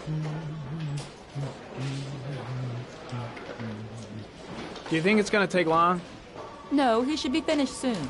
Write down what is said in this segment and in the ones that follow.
Do you think it's gonna take long? No, he should be finished soon.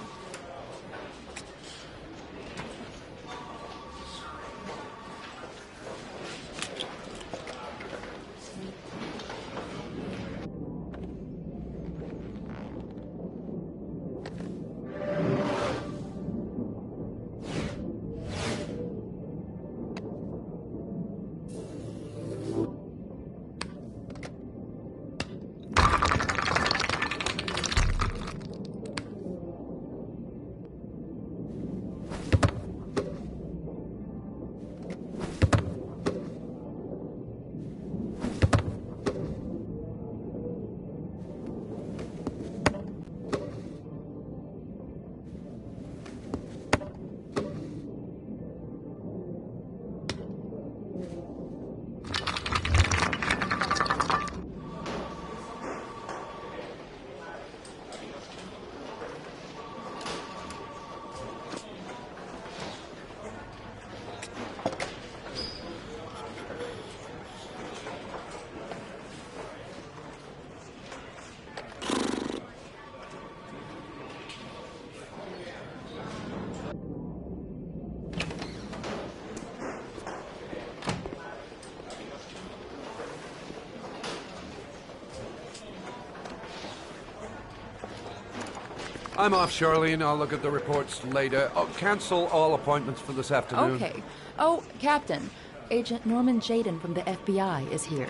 I'm off, Charlene. I'll look at the reports later. Oh, cancel all appointments for this afternoon. Okay. Oh, Captain. Agent Norman Jaden from the FBI is here.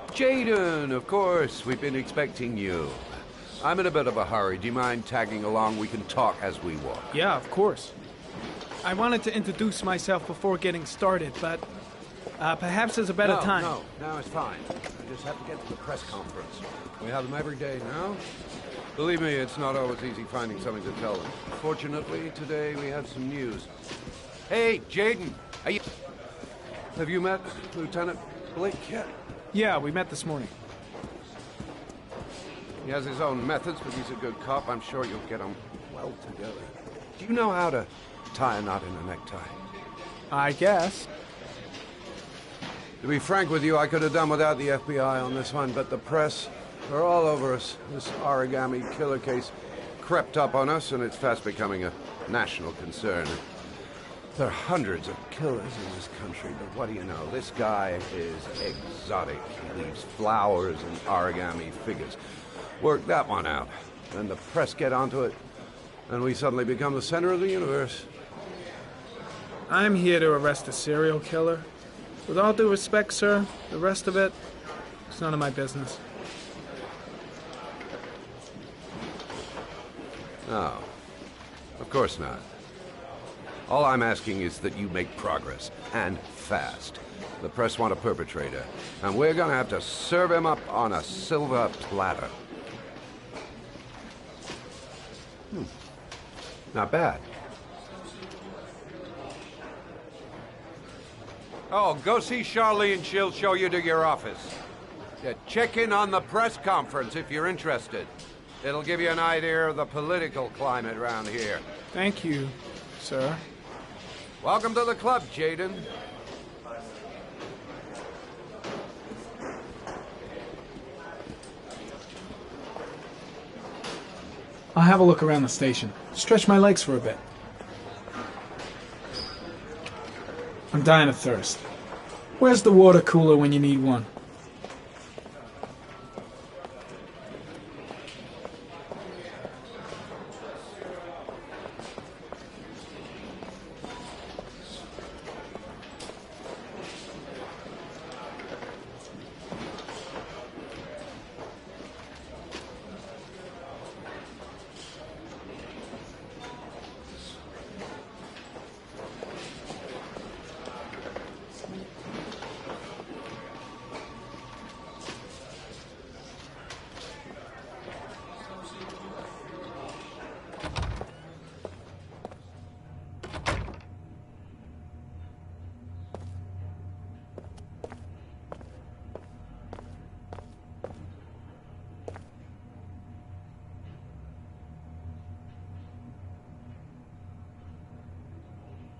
Jaden, of course. We've been expecting you. I'm in a bit of a hurry. Do you mind tagging along? We can talk as we walk. Yeah, of course. I wanted to introduce myself before getting started, but perhaps there's a better time. No, it's fine. I just have to get to the press conference. We have them every day now. Believe me, it's not always easy finding something to tell them. Fortunately, today we have some news. Hey, Jaden, have you met Lieutenant Blake yet? Yeah, we met this morning. He has his own methods, but he's a good cop. I'm sure you'll get on well together. Do you know how to tie a knot in a necktie? I guess. To be frank with you, I could have done without the FBI on this one, but the press, they're all over us. This origami killer case crept up on us, and it's fast becoming a national concern. There are hundreds of killers in this country, but what do you know? This guy is exotic. He leaves flowers and origami figures. Work that one out. Then the press get onto it, and we suddenly become the center of the universe. I'm here to arrest a serial killer. With all due respect, sir, the rest of it, it's none of my business. No, of course not. All I'm asking is that you make progress, and fast. The press want a perpetrator, and we're gonna have to serve him up on a silver platter. Not bad. Oh, go see Charlene. She'll show you to your office. Yeah, check in on the press conference if you're interested. It'll give you an idea of the political climate around here. Thank you, sir. Welcome to the club, Jaden. I'll have a look around the station. Stretch my legs for a bit. I'm dying of thirst. Where's the water cooler when you need one?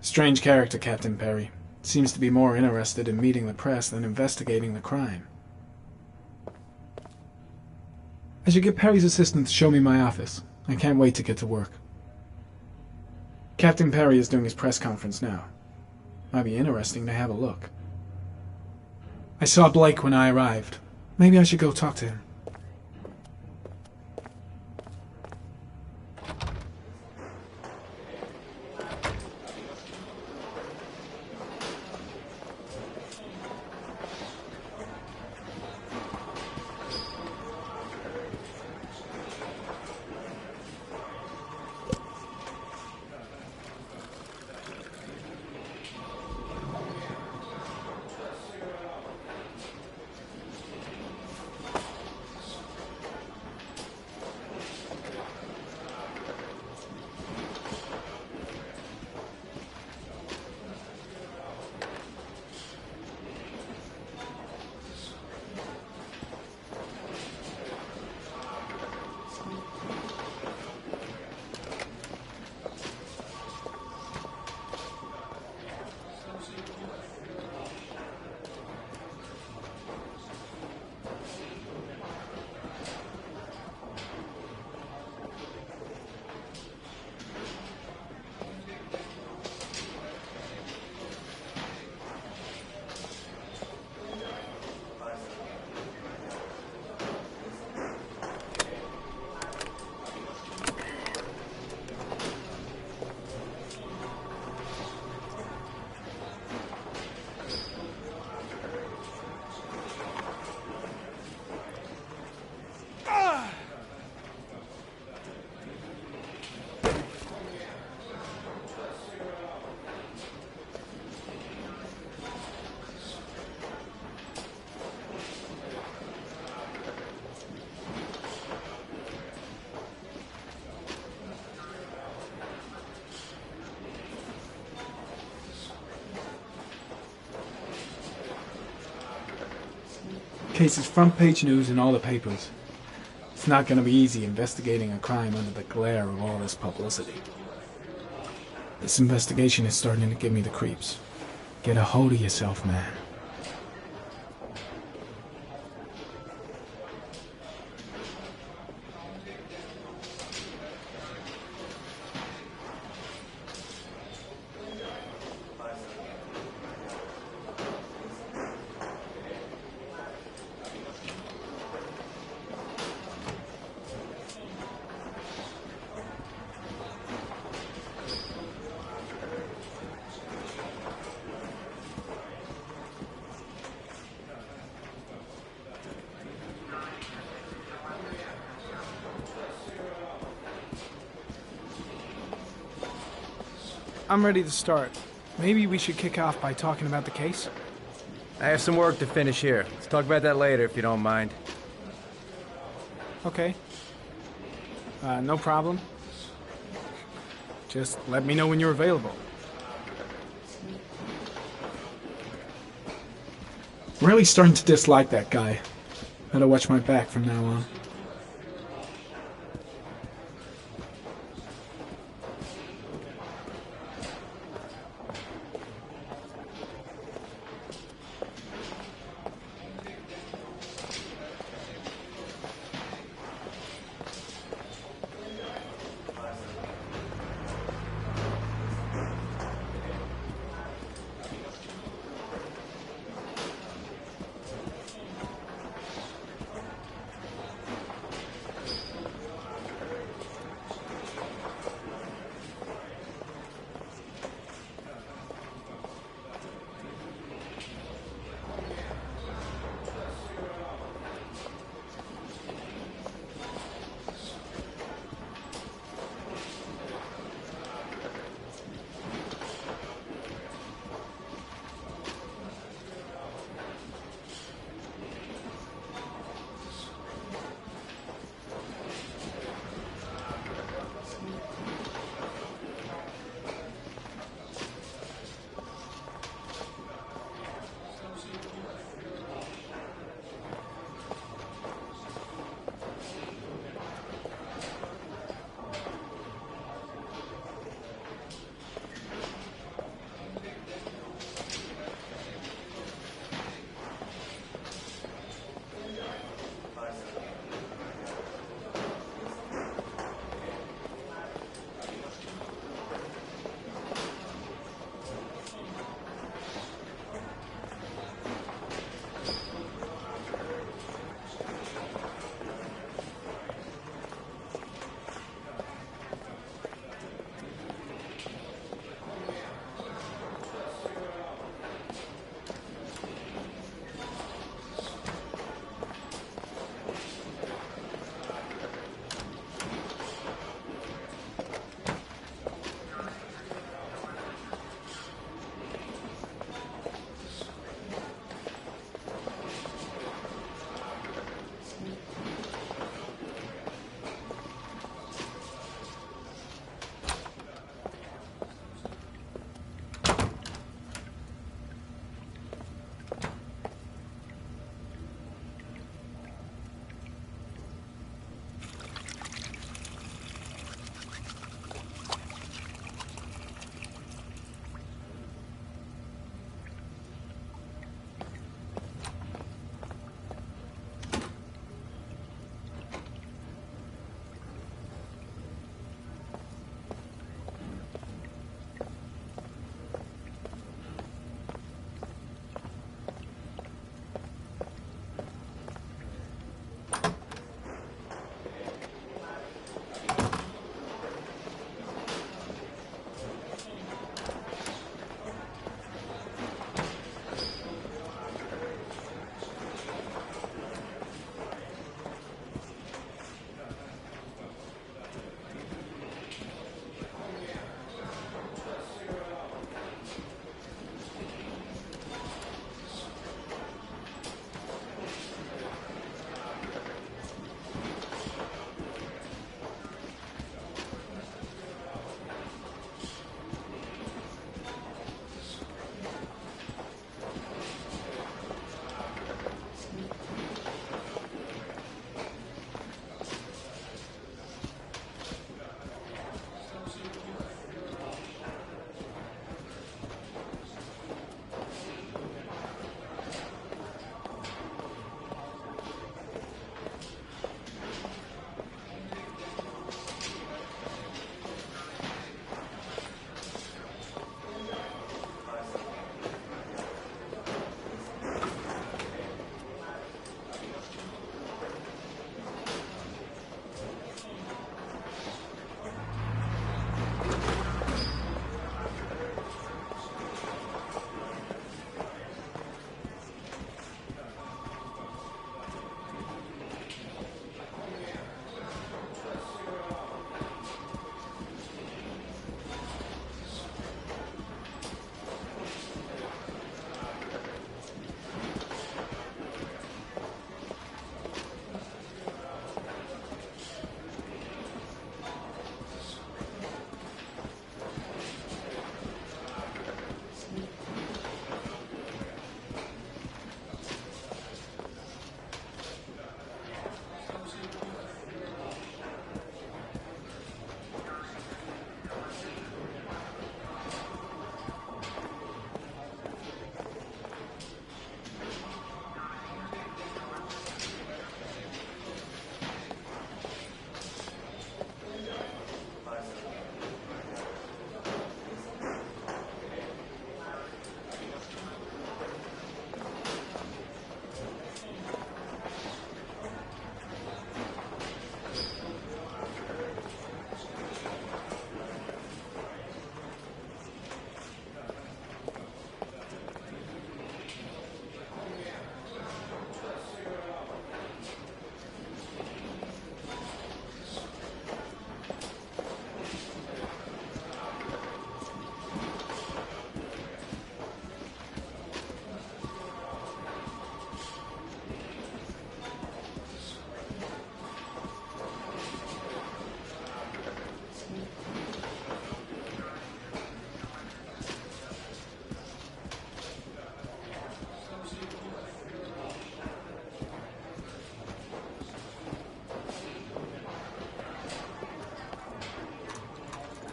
Strange character, Captain Perry. Seems to be more interested in meeting the press than investigating the crime. I should get Perry's assistant to show me my office. I can't wait to get to work. Captain Perry is doing his press conference now. Might be interesting to have a look. I saw Blake when I arrived. Maybe I should go talk to him. Case is front page news in all the papers. It's not going to be easy investigating a crime under the glare of all this publicity. This investigation is starting to give me the creeps. Get a hold of yourself, man. I'm ready to start. Maybe we should kick off by talking about the case? I have some work to finish here. Let's talk about that later, if you don't mind. Okay. No problem. Just let me know when you're available. Really starting to dislike that guy. Better watch my back from now on.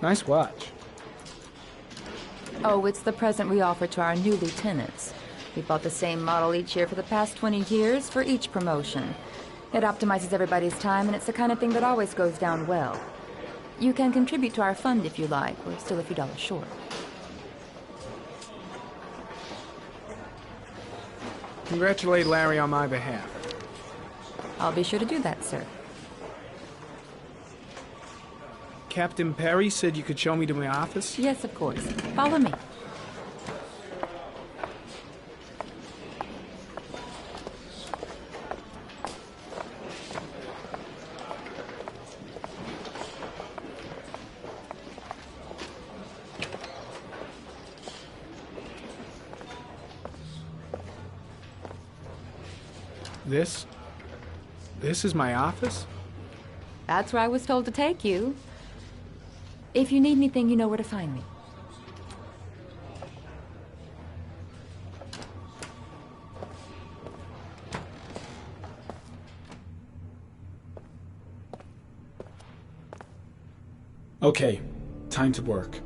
Nice watch. Oh, it's the present we offer to our new lieutenants. We bought the same model each year for the past 20 years for each promotion. It optimizes everybody's time, and it's the kind of thing that always goes down well. You can contribute to our fund if you like. We're still a few dollars short. Congratulate Larry on my behalf. I'll be sure to do that, sir. Captain Perry said you could show me to my office? Yes, of course. Follow me. This is my office? That's where I was told to take you. If you need anything, you know where to find me. Okay, time to work.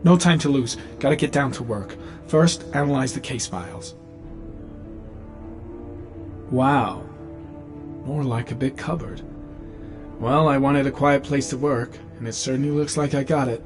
No time to lose. Gotta get down to work. First, analyze the case files. Wow. More like a big cupboard. Well, I wanted a quiet place to work, and it certainly looks like I got it.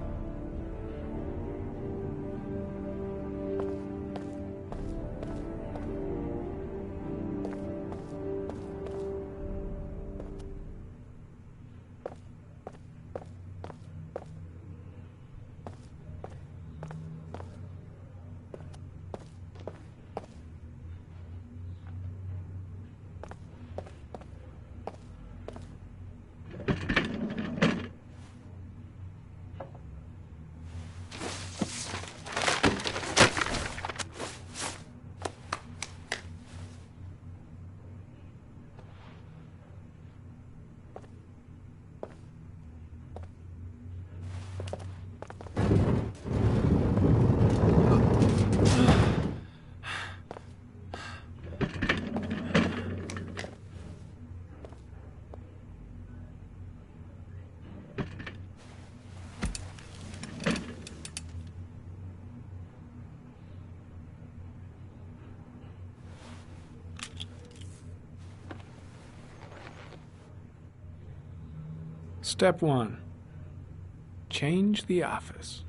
Step 1. Change the office.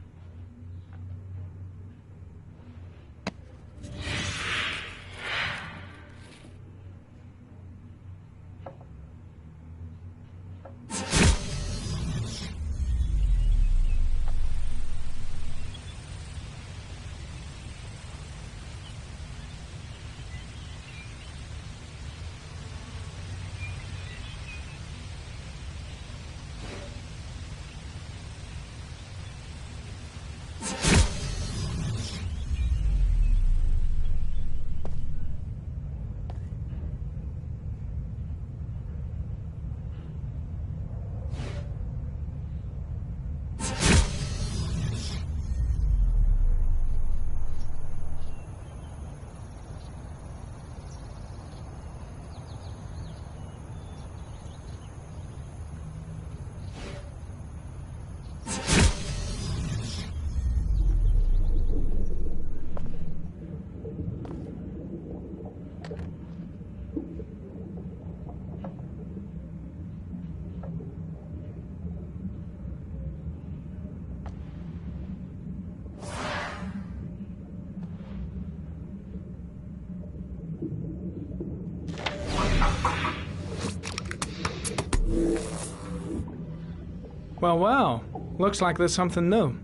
Well, looks like there's something new.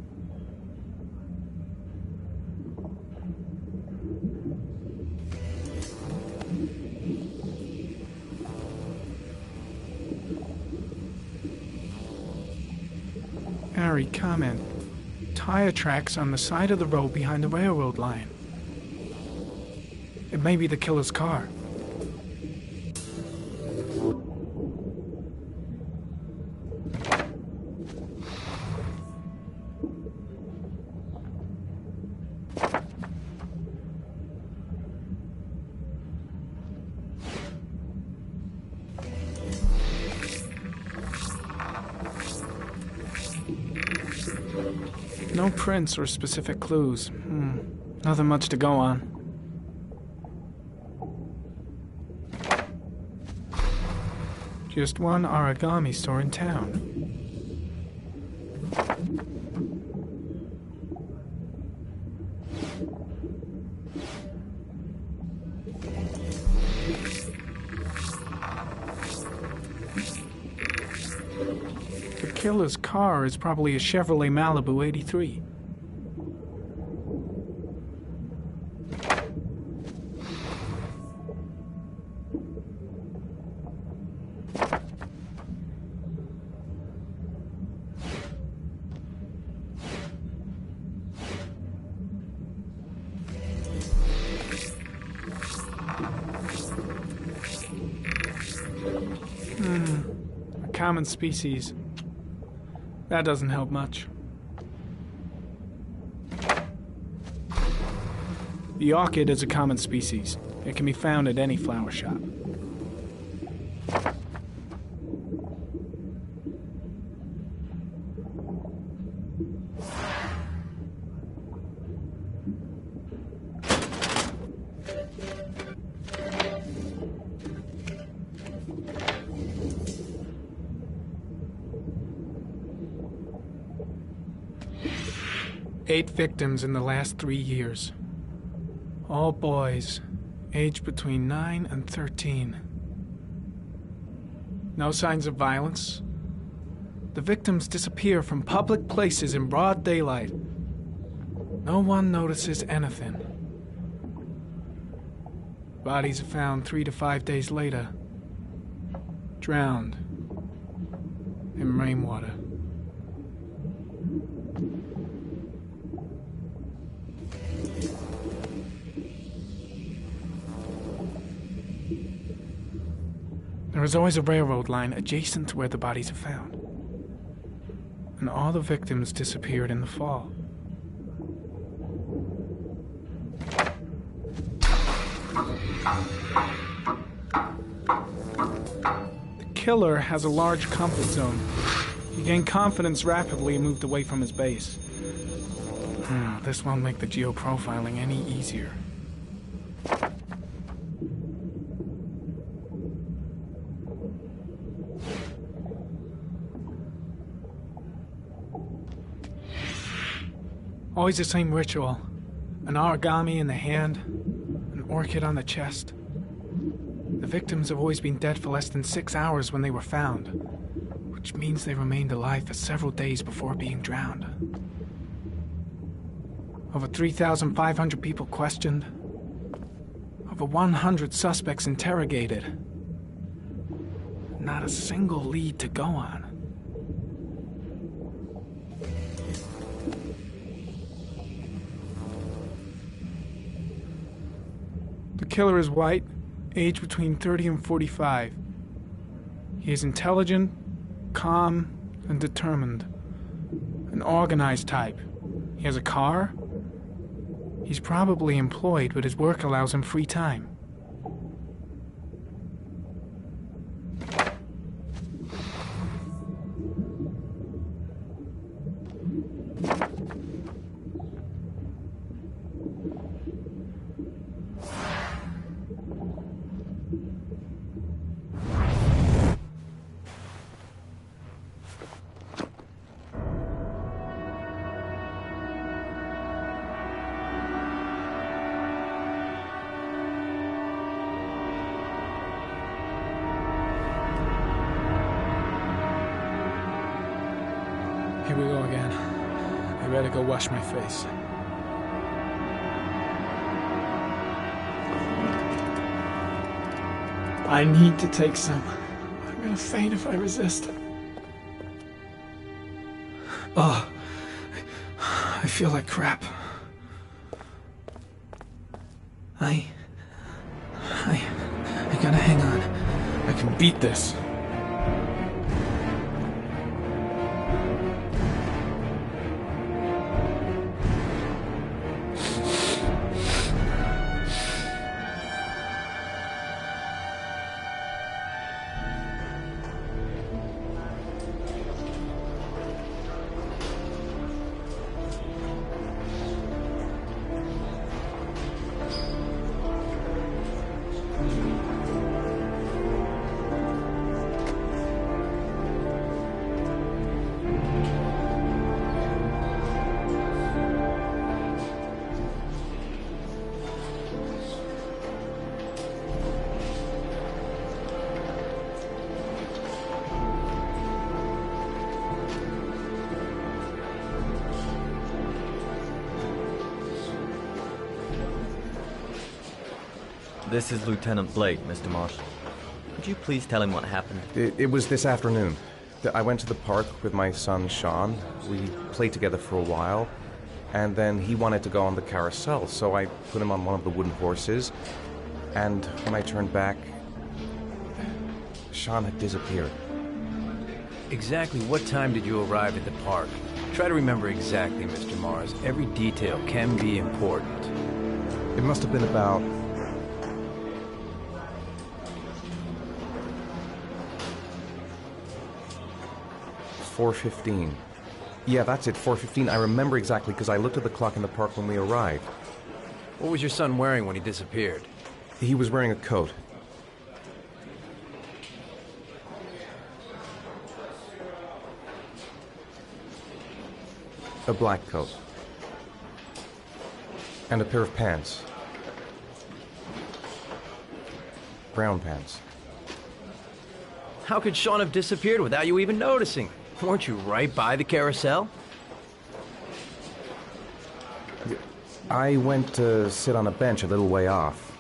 Harry, comment. Tire tracks on the side of the road behind the railroad line. It may be the killer's car. No prints or specific clues. Nothing much to go on. Just one origami store in town. The killer's car is probably a Chevrolet Malibu 83. A common species. That doesn't help much. The orchid is a common species. It can be found at any flower shop. Eight victims in the last 3 years. All boys, aged between 9 and 13. No signs of violence. The victims disappear from public places in broad daylight. No one notices anything. Bodies are found 3 to 5 days later, drowned in rainwater. There is always a railroad line adjacent to where the bodies are found. And all the victims disappeared in the fall. The killer has a large comfort zone. He gained confidence rapidly and moved away from his base. This won't make the geoprofiling any easier. Always the same ritual. An origami in the hand, an orchid on the chest. The victims have always been dead for less than 6 hours when they were found, which means they remained alive for several days before being drowned. Over 3,500 people questioned. Over 100 suspects interrogated. Not a single lead to go on. The killer is white, aged between 30 and 45. He is intelligent, calm, and determined. An organized type. He has a car. He's probably employed, but his work allows him free time. Here we go again. I better go wash my face. I need to take some. I'm gonna faint if I resist. Oh, I feel like crap. I gotta hang on. I can beat this. This is Lieutenant Blake, Mr. Marshall. Could you please tell him what happened? It was this afternoon. I went to the park with my son, Sean. We played together for a while, and then he wanted to go on the carousel, so I put him on one of the wooden horses, and when I turned back, Sean had disappeared. Exactly what time did you arrive at the park? Try to remember exactly, Mr. Mars. Every detail can be important. It must have been about... $4:15. Yeah, that's it, 4:15. I remember exactly because I looked at the clock in the park when we arrived. What was your son wearing when he disappeared? He was wearing a coat. A black coat. And a pair of pants. Brown pants. How could Sean have disappeared without you even noticing? Weren't you right by the carousel? I went to sit on a bench a little way off.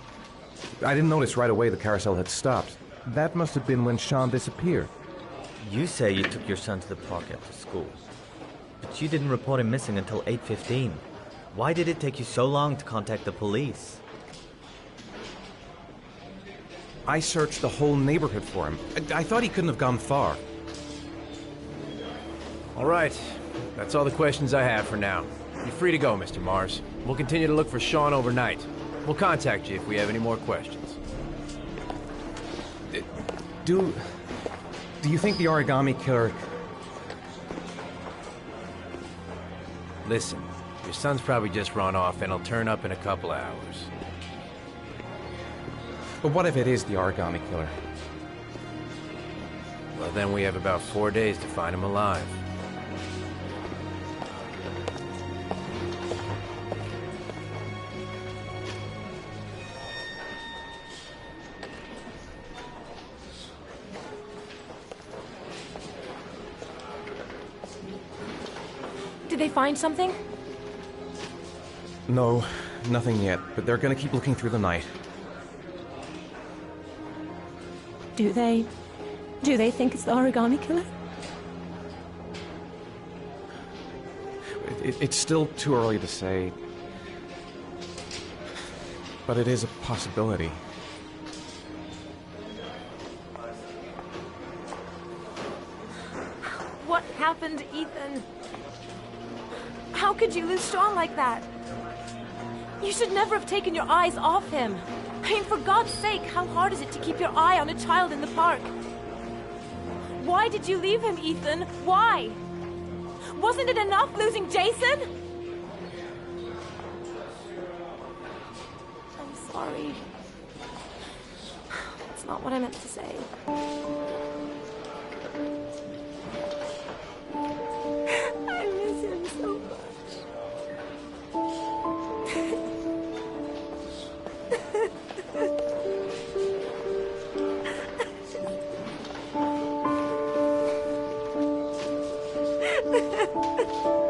I didn't notice right away the carousel had stopped. That must have been when Sean disappeared. You say you took your son to the park after school, but you didn't report him missing until 8:15. Why did it take you so long to contact the police? I searched the whole neighborhood for him. I thought he couldn't have gone far. All right. That's all the questions I have for now. You're free to go, Mr. Mars. We'll continue to look for Sean overnight. We'll contact you if we have any more questions. Do you think the origami killer... Listen, your son's probably just run off and he'll turn up in a couple hours. But what if it is the origami killer? Well, then we have about 4 days to find him alive. Did they find something? No, nothing yet, but they're gonna keep looking through the night. Do they think it's the origami killer? It's still too early to say, but it is a possibility. What happened, Ethan? How could you lose Sean like that? You should never have taken your eyes off him. I mean, for God's sake, how hard is it to keep your eye on a child in the park? Why did you leave him, Ethan? Why? Wasn't it enough losing Jason? I'm sorry. That's not what I meant to say. I miss him so much. Ha ha ha.